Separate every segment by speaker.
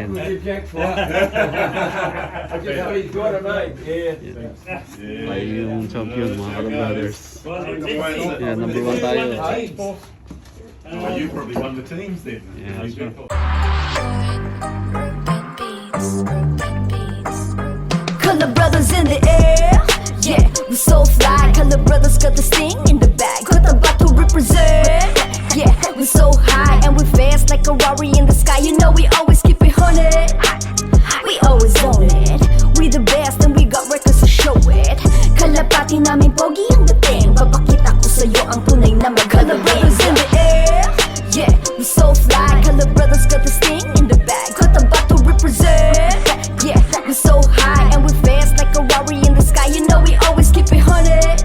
Speaker 1: Tayo yung champion mga ka-brothers. Yeah, number 1 tayo.
Speaker 2: Oh, you probably won the teams then.
Speaker 1: Yeah, that's right.
Speaker 3: Color brothers in the air, yeah, we so fly. Color brothers got the sting in the back, got about to represent. Yeah, we so high and we fast like a Rari in the sky. You know we always keep it haunted. We always own it. We the best and we got records to show it. Kalapati namin pogi ang dating. Papakita ko sa'yo ang tunay na magaling. Color brothers in the air, yeah, we so fly. Color brothers got the sting in the back, got about to represent. Yeah, we so high and we fast like a Rari in the sky. You know we always keep it haunted.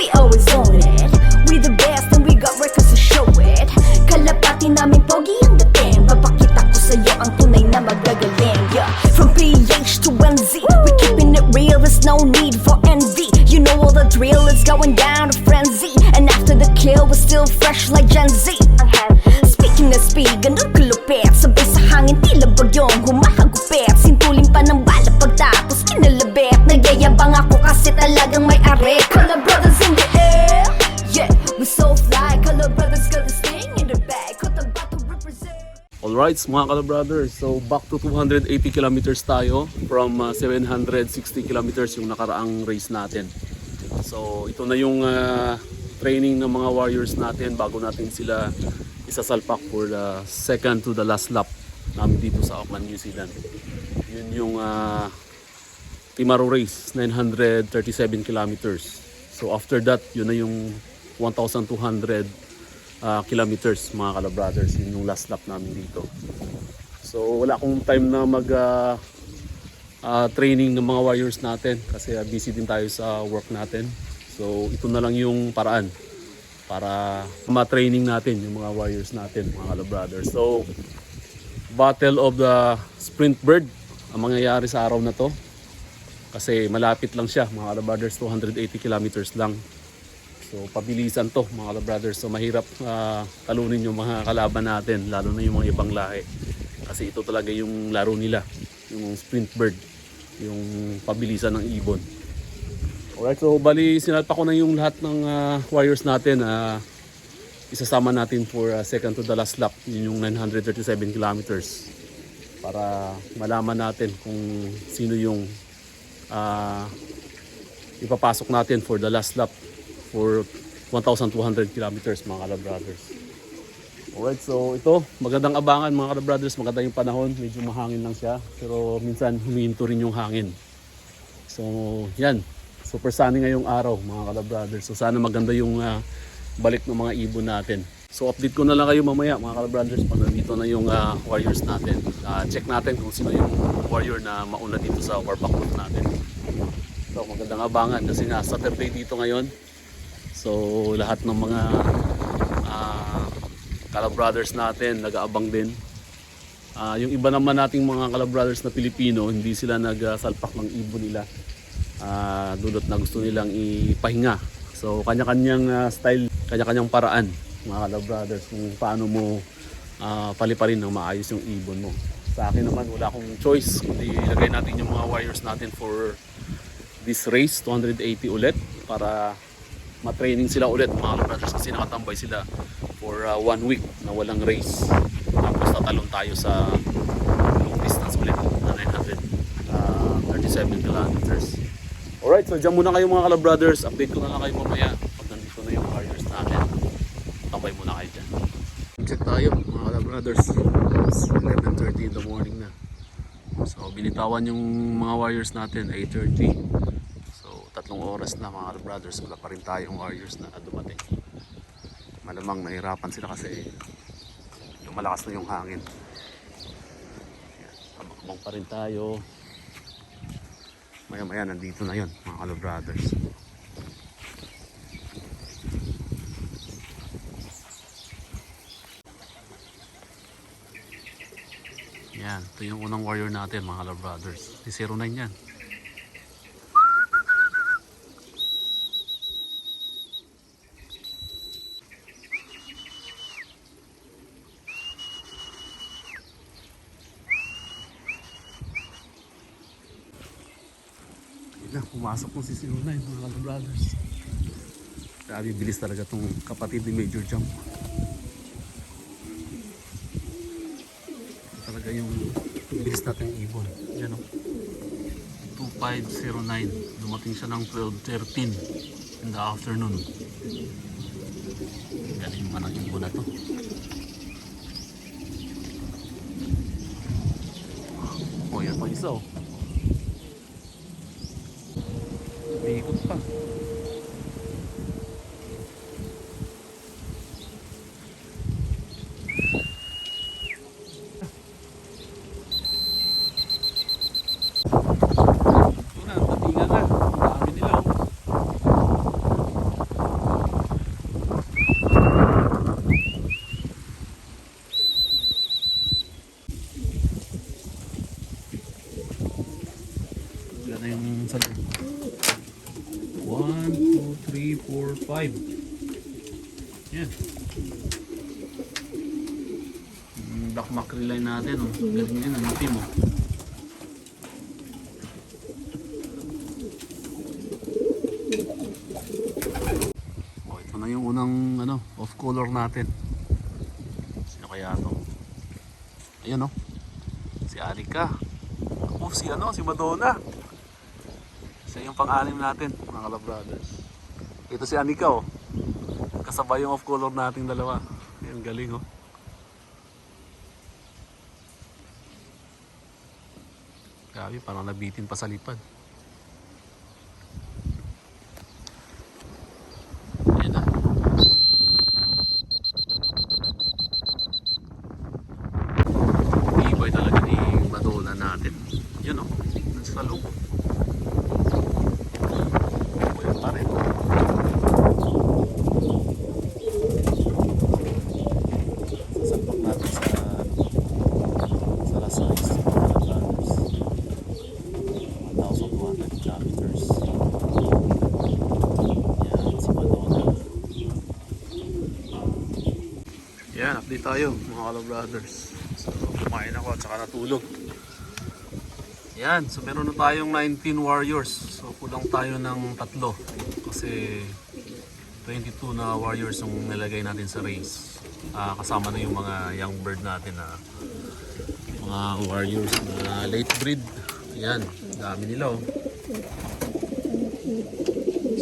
Speaker 3: We always own it. We the best and we got records to show it. Kalapati namin pogi ang dating. Papakita ko sa'yo ang tunay na magagaling. Yeah, from PH to MZ, we keeping it real. There's no need for envy. You know all the drill, it's going down to frenzy. And after the kill, we're still fresh like Gen Z. Speaking of speed, ganun kulupit. Sabay sa hangin, tila bagyong humahagupit. Sintulin pa ng bala pagtapos kinalabit. Nagyayabang ako kasi talagang may are. Color brothers in the air, yeah, we so fly. Color brothers got the sting in the back, got about to represent.
Speaker 1: Alright mga ka-brothers, so back to 280 kilometers tayo from 760 kilometers yung nakaraang race natin. So ito na yung training ng mga warriors natin bago natin sila isasalpak for the second to the last lap namin dito sa Auckland, New Zealand. Yun yung Timaru race, 937 kilometers. So after that, yun na yung 1,200 kilometers mga ka-brothers. Yun yung last lap namin dito. So wala akong time na mag training ng mga warriors natin kasi busy din tayo sa work natin. So ito na lang yung paraan para ma-training natin yung mga warriors natin mga ka-brothers. So Battle of the Sprint Bird ang mangyayari sa araw na to kasi malapit lang siya mga ka-brothers, 280 kilometers lang. So pabilisan to mga ka-brothers. So mahirap talunin yung mga kalaban natin, lalo na yung mga ibang lahi. Kasi ito talaga yung laro nila, yung Sprint Bird, yung pabilisan ng ibon. Alright, so bali sinalpa ko na yung lahat ng warriors natin. Isasama natin for second to the last lap, yun yung 937 kilometers. Para malaman natin kung sino yung ipapasok natin for the last lap for 1,200 kilometers mga ka-brothers. Alright, so ito, magandang abangan mga ka-brothers, maganda yung panahon, medyo mahangin lang siya, pero minsan humihinto rin yung hangin. So yan, super sunny ngayong araw mga ka-brothers. So sana maganda yung balik ng mga ibon natin. So update ko na lang kayo mamaya mga ka-brothers pag nandito na yung warriors natin. Check natin kung sino yung warrior na mauna dito sa warpath group natin. So magandang abangan kasi nga Saturday dito ngayon. So lahat ng mga ka-brothers natin nag-aabang din. Yung iba naman nating mga ka-brothers na Pilipino, hindi sila nagsalpak ng ibon nila. Dulot na gusto nilang ipahinga. So kanya-kanyang style, kanya-kanyang paraan mga ka-brothers kung paano mo paliparin ng maayos yung ibon mo. Sa akin naman wala akong choice kundi ilagay natin yung mga warriors natin for this race 280 ulit para ma-training sila ulit mga ka-brothers kasi nakatambay sila for 1 week na walang race. Tapos tatalon tayo sa long distance ulit na 937 kilometers. Alright, so dyan muna kayo mga ka-brothers. Update ko na lang kayo mamaya pag nandito na yung warriors natin. Tambay muna kayo dyan. Check tayo mga ka-brothers. 11:30 in the morning na. So binitawan yung mga warriors natin 8:30. So 3 oras na mga ka-brothers. Wala pa rin tayong warriors na dumating. Malamang nahirapan sila kasi lumalakas na yung hangin. Abang pa rin tayo. Maya maya nandito na yon mga ka-brothers. Yan, ito yung unang warrior natin mga ka-brothers. Si 09 yan. Na, pumasok ng si 09 mga brothers. Grabe, bilis talaga tong kapatid ni Major Jump. Talaga yung bilis natin ibon. Yan o. 2509. Dumating siya ng 12:13 in the afternoon. Galing naman ang ibon na to. Oh, yan pa isa oh. Ikot pa. Na yung sa 1, 2, 3, 4, 5. Yan. Black mackerel line natin oh. Galing yan ang team oh. Oh, ito na yung unang ano, off color natin. Sino kaya to? Ayun oh. Si Alika. Oh, si ano, si Madonna. Siya yung pang-anim natin, mga Brothers. Ito si Anika oh. Kasabay yung off color nating dalawa. Yan, galing oh. Grabe, parang nabitin pa sa lipad. Ayan na. Ibay talaga ni Madonna natin. Yun oh, nasa loob. Yan, update tayo mga Kala Brothers. So, kumain ako at saka natulog. Yan, so meron na tayong 19 warriors. So, kulang tayo ng 3. Kasi 22 na warriors yung nilagay natin sa race. Kasama na yung mga young bird natin na mga warriors na late breed. Yan, dami nila oh.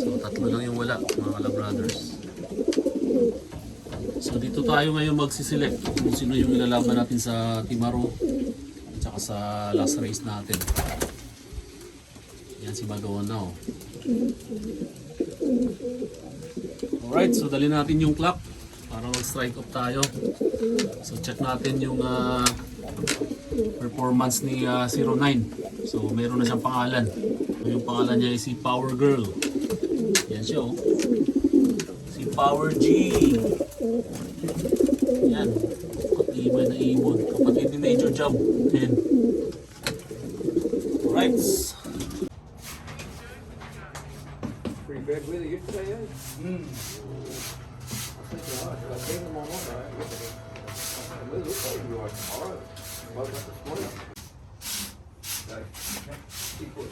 Speaker 1: So, 3 lang yung wala mga Kala Brothers. So dito tayo ngayon magsiselect kung sino yung ilalaban natin sa Timaro at saka sa last race natin. Yan si Madonna oh. Alright, so dali natin yung clock para mag-strike up tayo. So check natin yung performance ni 09. So meron na siyang pangalan. Yung pangalan niya ay si Power Girl. Yan siya oh. Si Power G. Yan. Katibay na ibon. Kapatid ni Major Jump. Yan. Alright.
Speaker 4: Pretty bad weather yesterday, eh? I think you're right. I came them on Monday yesterday. It looks like it'll be like tomorrow. Woke up this morning. So, equal.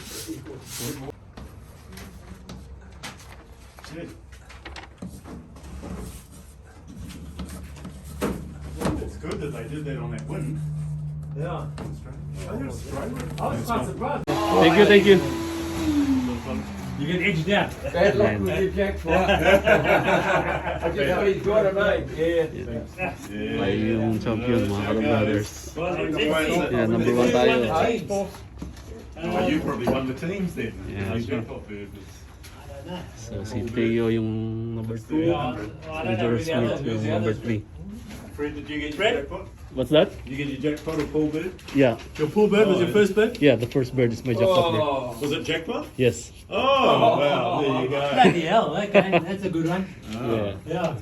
Speaker 2: It's good that they did that on that wind.
Speaker 4: Yeah.
Speaker 2: Australia.
Speaker 4: I was quite surprised.
Speaker 1: Thank you.
Speaker 4: You get edged out. Bad luck with your jackpot. I just know he's got a mate. Yeah.
Speaker 1: Ay yung champion mga Kala Brothers. Yeah, number 1 tayo.
Speaker 2: Oh, you probably won the teams then.
Speaker 1: Yeah,
Speaker 2: You
Speaker 1: sure.
Speaker 2: jackpot bird was-
Speaker 1: So si Teo yung number 2. Major Smith yung number 3.
Speaker 2: Fred, did you get your jackpot?
Speaker 1: What's that?
Speaker 2: Did you get your jackpot or pool bird?
Speaker 1: Yeah.
Speaker 2: Your pool bird was your first bird?
Speaker 1: Yeah, the first bird is my jackpot there.
Speaker 2: Was it jackpot?
Speaker 1: Yes.
Speaker 2: Oh, wow, there you go.
Speaker 4: Bloody hell, okay, that's a good one.
Speaker 1: Yeah.
Speaker 4: Yeah.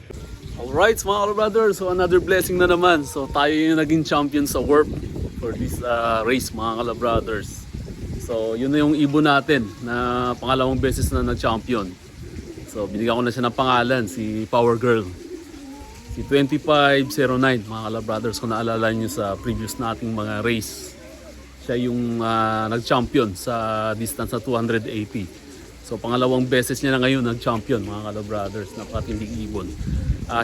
Speaker 1: Alright mga Kala Brothers, so another blessing na naman. So tayo yung naging champion sa Warp for this race mga Kala Brothers. So yun na yung ibon natin na pangalawang beses na nag-champion. So binigyan ko na siya ng pangalan, si Power Girl. Si 2509 mga Kala Brothers, kung naalala nyo sa previous nating mga race. Siya yung nag-champion sa distance sa 280. So pangalawang beses niya na ngayon nag-champion, mga Kala Brothers, napakatinding ibon.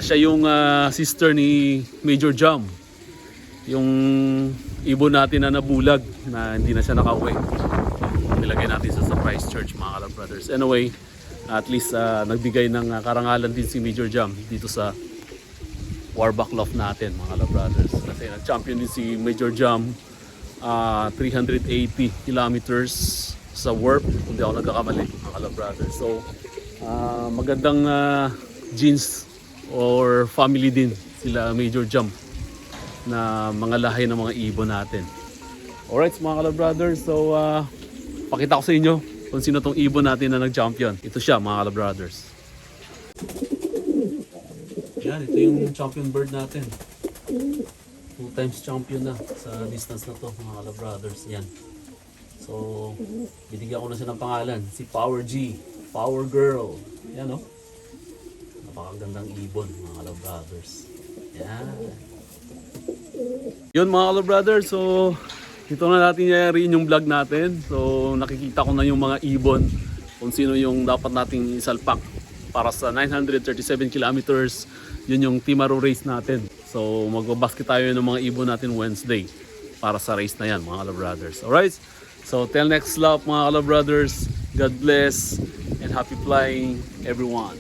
Speaker 1: Siya yung sister ni Major Jam. Yung ibon natin na nabulag na hindi na siya nakauwi. Nilagay natin sa Christchurch, mga Kala Brothers. Anyway, at least nagbigay ng karangalan din si Major Jam dito sa Warbuck Loft natin, mga Kala Brothers. Kasi nag-champion din si Major Jam 380 kilometers sa warp, kung di ako nagkakamali, mga Kala Brothers. So magandang genes or family din sila Major Jam na mga lahi ng mga ibon natin. Alright mga Kala Brothers, so pakita ko sa inyo kung sino tong ibon natin na nag-champion. Ito siya, mga Kala Brothers. Yan, ito yung champion bird natin. 2 times champion na sa distance na to, mga Kala Brothers. Yan. So, binigyan ko na siya ng pangalan, si Power G, Power Girl. Yan, oh. Napakagandang ibon, mga Kala Brothers. Yan. Yun, mga Kala Brothers, so ito na natin yayarin yung vlog natin. So nakikita ko na yung mga ibon kung sino yung dapat nating isalpak para sa 937 kilometers. Yun yung Timaru race natin. So magbabasket tayo ng mga ibon natin Wednesday para sa race na yan, mga Kala Brothers. Alright, so till next lap, mga Kala Brothers, God bless and happy flying everyone.